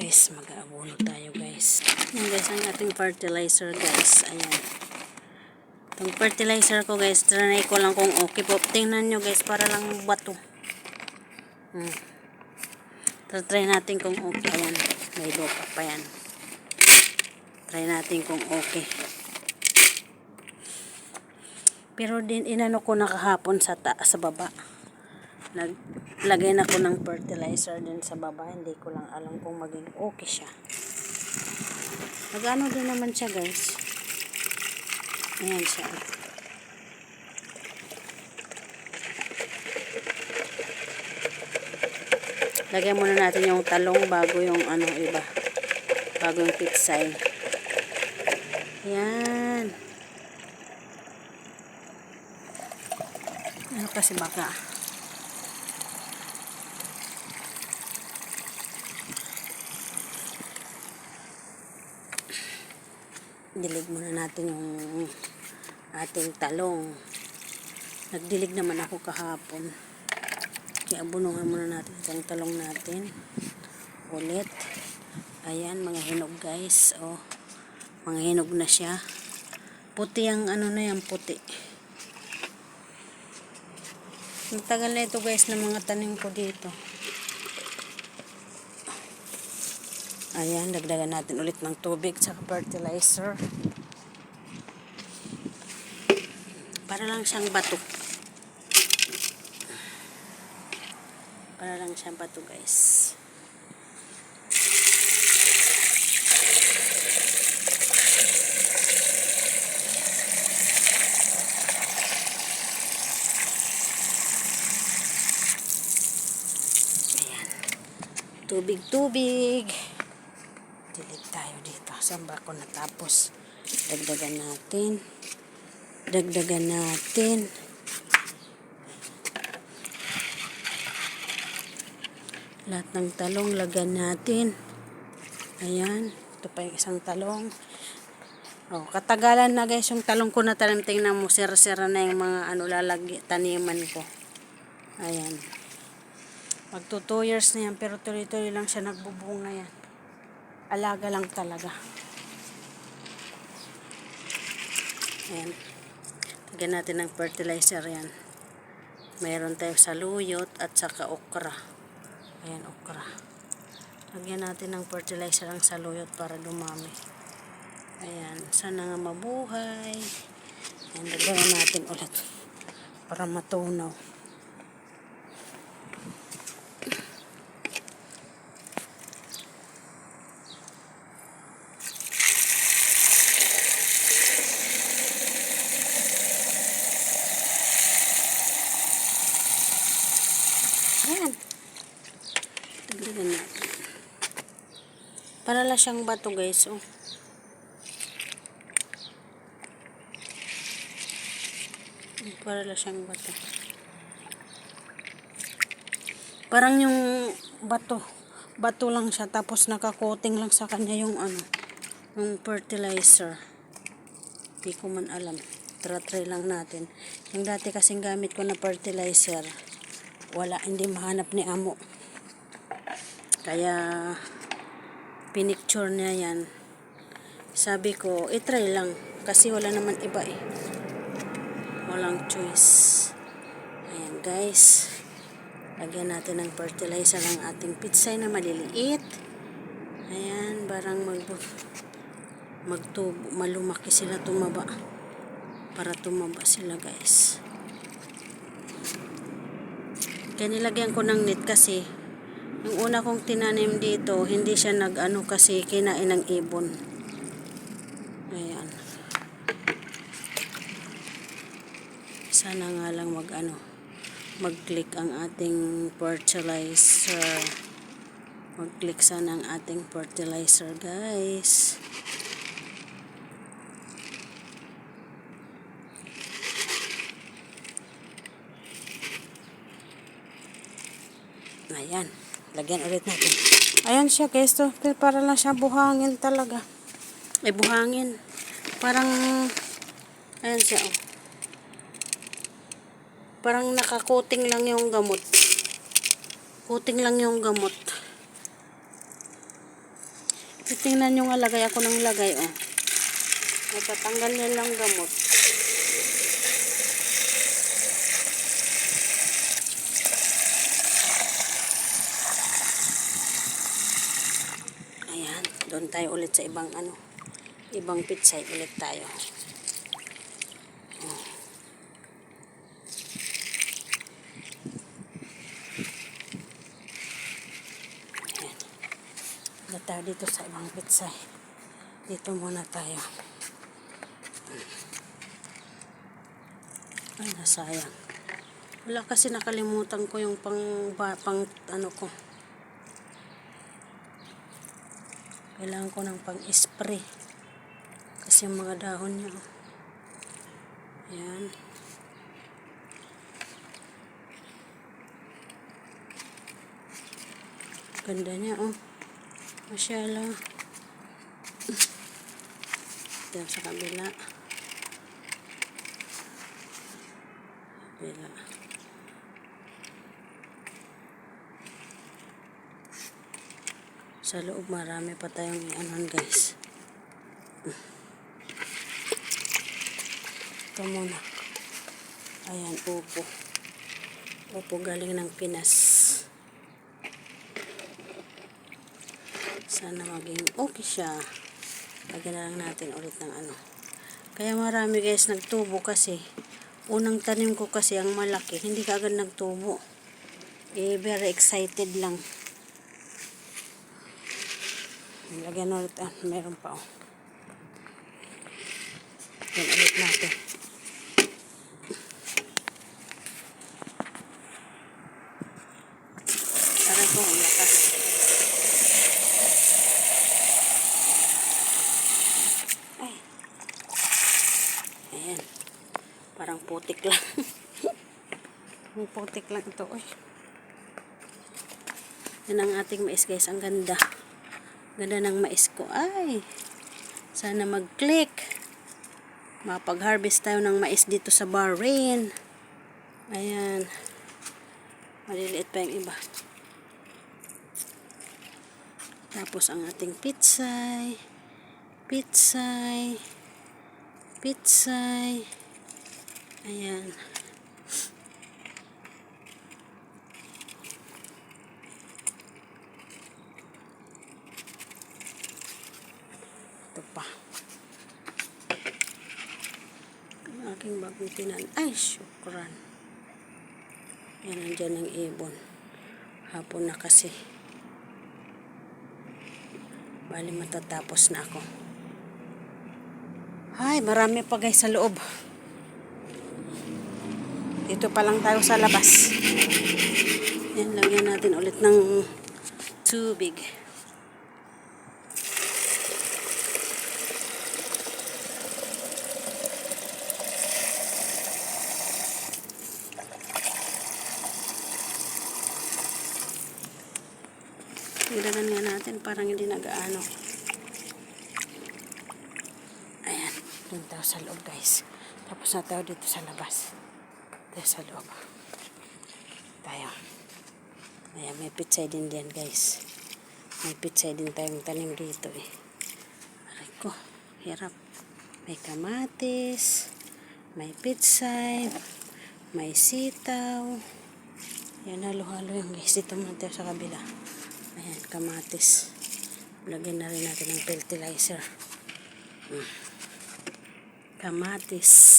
guys, mag-aabono tayo guys. Yan guys, ang ating fertilizer guys. Ayan. Itong fertilizer ko guys, trinay ko lang kung okay po. Tingnan nyo guys, para lang bato. Try natin kung okay. Ayan, may lupa pa yan. Try natin kung okay. Pero din inano ko na kahapon sa baba. Naglagay na ko ng fertilizer din sa baba. Hindi ko lang alam kung maging okay siya. Nag-ano din naman siya guys. Ayan siya. Lagyan muna natin yung talong bago yung ano iba. Bago yung pitsay. Ayan. Ano kasi baka dilig muna natin yung ating talong. Nagdilig naman ako kahapon. Kaya bunungan muna natin itong talong natin. Ulit. Ayan, mga hinog guys. Oh, mga hinog na siya. Puti ang ano na yan, puti. Ang tagal na ito guys ng mga tanim ko dito. Ayan, dagdagan natin ulit ng tubig sa fertilizer. Para lang siyang bato. Para lang siyang bato guys. Ayan. Tubig-tubig. Dilig tayo dito. Saan ba ako natapos? Dagdagan natin. Dagdagan natin. Lahat ng talong lagyan natin. Ayan. Ito pa yung isang talong. Oh, katagalan na guys yung talong ko na tanim. Tingnan mo, sira-sira na yung mga ano lalagyan, taniman ko. Ayan. Magto 2 years na yan, pero tuloy-tuloy lang siya nagbubunga yan. Alaga lang talaga. Ayan. Lagyan natin ng fertilizer yan. Mayroon tayo saluyot at saka okra. Ayan, okra. Lagyan natin ng fertilizer ang saluyot para dumami. Ayan. Sana nga mabuhay. Ayan, lagyan natin ulit para matunaw. Ayan. Dagdagan natin. Para lang siyang bato guys. Oh. Para lang siyang bato. Parang yung bato. Bato lang siya. Tapos nakakoting lang sa kanya yung ano. Yung fertilizer. Hindi ko man alam. Try lang natin. Yung dati kasing gamit ko na fertilizer. Wala, hindi mahanap ni amo. Kaya pinicture niya yan. Sabi ko, try lang. Kasi wala naman iba eh. Walang choice. Ayan guys. Lagyan natin ng fertilizer ang ating pitsay na maliliit. Ayan, barang malumaki sila, tumaba. Para tumaba sila guys. Kaya nilagyan ko ng net kasi yung una kong tinanim dito, hindi siya nag-ano kasi kinain ng ibon. Ayan. Sana nga lang mag-click ang ating fertilizer. Mag-click sana ang ating fertilizer guys. Ayan. Lagyan ulit natin. Ayan siya guys. To. Para lang siya buhangin talaga. Buhangin. Parang ayan siya. Oh. Parang nakakoting lang yung gamot. Coating lang yung gamot. Tingnan nyo nga, lagay ako ng lagay, oh. Nagtatanggal niya lang gamot. Ayan, doon tayo ulit sa ibang ibang pitsay ulit tayo. Ayan. Tayo dito sa ibang pitsay. Dito muna tayo. Ay, nasayang. Wala kasi nakalimutan ko yung pang ano ko. Kailangan ko ng pang-spray. Kasi yung mga dahon niya. Ayan. Ganda niya, oh. Masyala. Ito sa kabila. Kabila. Sa loob marami pa tayong ianon, guys. Ito muna. Ayan, upo. Upo galing ng Pinas. Sana maging okay siya. Lagyan na lang natin ulit ng Kaya marami, guys, nagtubo kasi. Unang tanim ko kasi ang malaki. Hindi kaagad nagtubo. Very excited lang. Lagyan ulit. Meron pa, oh. Lagyan ulit natin. Tara po, lakas. Ay. Ayan. Parang putik lang. Putik lang ito, oy. Yan ang ating mais, guys. Ang ganda. Ganda ng mais ko. Ay. Sana mag-click. Mapag-harvest tayo ng mais dito sa Bahrain. Ayan. Maliliit pa yung iba. Tapos ang ating pitsay. Pitsay. Pitsay. Ayan. Ito pa. Ang aking bagong tinan. Ay, syukran. Yan, nandyan ang ibon. Hapon na kasi. Bali, matatapos na ako. Ay, marami pa, guys, sa loob. Dito pa lang tayo sa labas. Yan, lagyan natin ulit ng tubig. Ilagan nga natin, parang hindi nag-aano. Ayan, doon tayo sa loob, guys. Tapos na tayo dito sa labas. Tayo sa loob. Tayo. Ayan, may pitsay din diyan, guys. May pitsay din tayong tanim dito, eh. Aray ko, hirap. May kamatis, may pitsay, may sitaw. Ayan, halo-halo yung guys. Dito muna tayo sa kabila. Ayan, kamatis. Lagyan na rin natin ng fertilizer. Kamatis.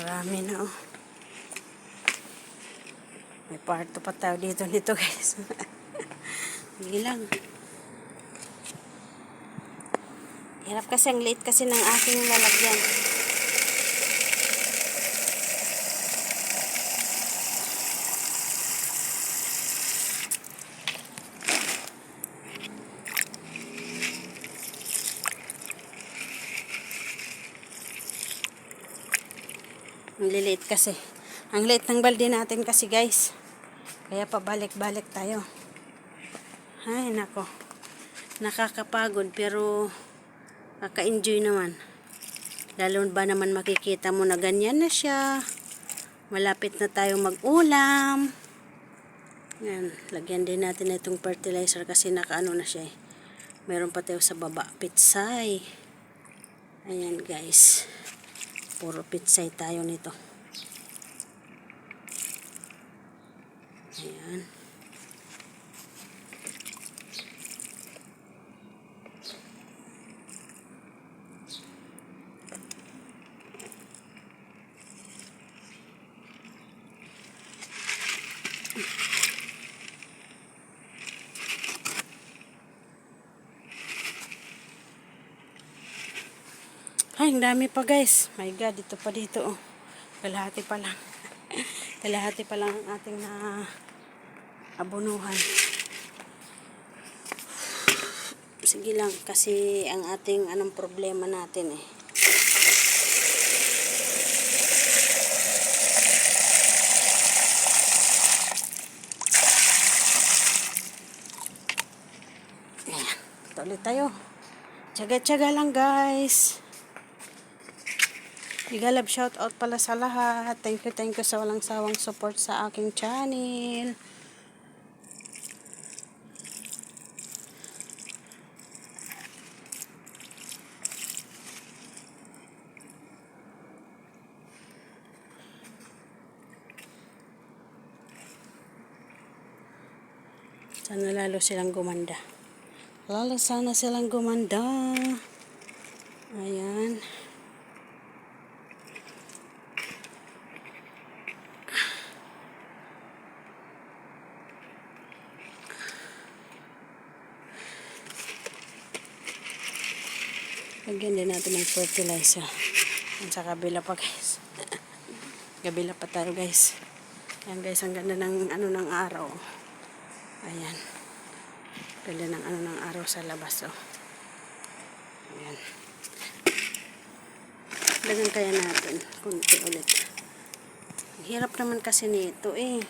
Marami na, oh. May parto pa tayo dito, guys. Hindi lang. Hirap kasi, ang late kasi ng aking lalagyan. Ang liliit kasi. Ang liit ng balde natin kasi guys. Kaya pabalik-balik tayo. Ay, nako. Nakakapagod pero kaka-enjoy naman. Lalo ba naman makikita mo na ganyan na siya. Malapit na tayo mag-ulam. Yan. Lagyan din natin itong fertilizer kasi nakaano na siya eh. Meron pa tayo sa baba. Pitsay. Ayan guys. Puro pitsay tayo nito. Ayan. Ay, ang dami pa guys. My God, ito pa dito oh. Kalahati pa lang. Kalahati pa lang ang ating na abunuhan. Sige lang kasi ang ating anong problema natin eh. Ayan. Ito ulit tayo. Tsaga-tsaga lang guys. Igalab shout out pala sa lahat. Thank you sa walang sawang support sa aking channel. Sana lalo silang gumanda. Lalo sana silang gumanda. Ayan. Lagyan din natin ng fertilizer. Yan sa kabila pa guys. Kabila pa tayo guys. Ayan guys, ang ganda ng ano ng araw. Ayan. Ganda ng ano ng araw sa labas oh. Ayan. Lagyan kaya natin kunti ulit. Ang hirap naman kasi nito eh.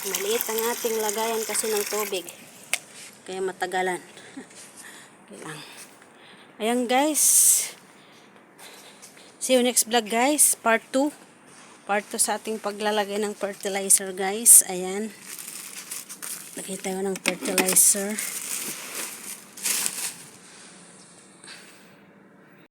Maliit ang ating lagayan kasi ng tubig. Kaya matagalan. Okay lang. Ayan guys. See you next vlog guys. Part 2. Part 2 sa ating paglalagay ng fertilizer guys. Ayan. Lagay tayo ng fertilizer.